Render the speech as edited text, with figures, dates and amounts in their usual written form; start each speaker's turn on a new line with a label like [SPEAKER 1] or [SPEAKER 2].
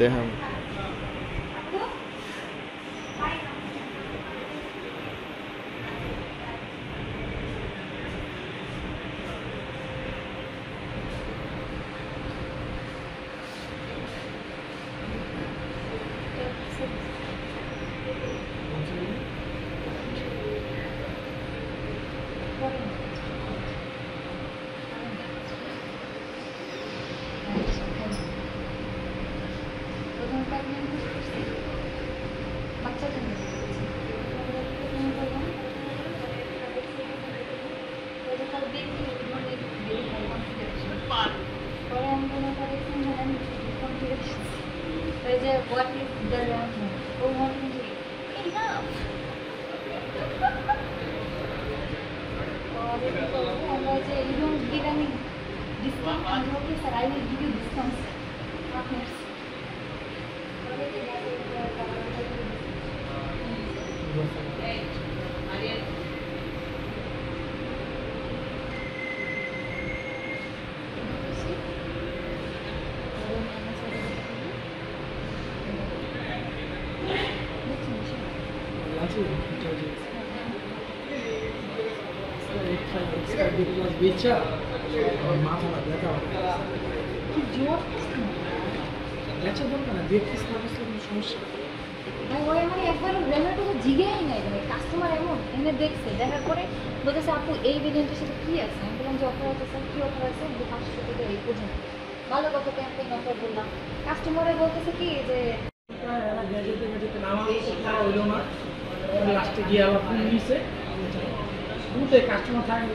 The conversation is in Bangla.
[SPEAKER 1] দেখাম
[SPEAKER 2] what if the enough? You don't give any discount. Okay, sir, I will give you discounts. Partners. Customer এমন এনে দেখছে দেখার পরে বলতেছে আপু এই ভেরিয়েন্টের সাথে কি আছে আমি বললাম যে অফার আছে স্যার কি অফার আছে 500 টাকা এই পর্যন্ত ভালো কত ক্যাম্পেইন অফার বললাম কাস্টমারে বলতেছে কি যে
[SPEAKER 3] লাস্টে গিয়ে আবার ফোন নিছে কাস্টমার থাকে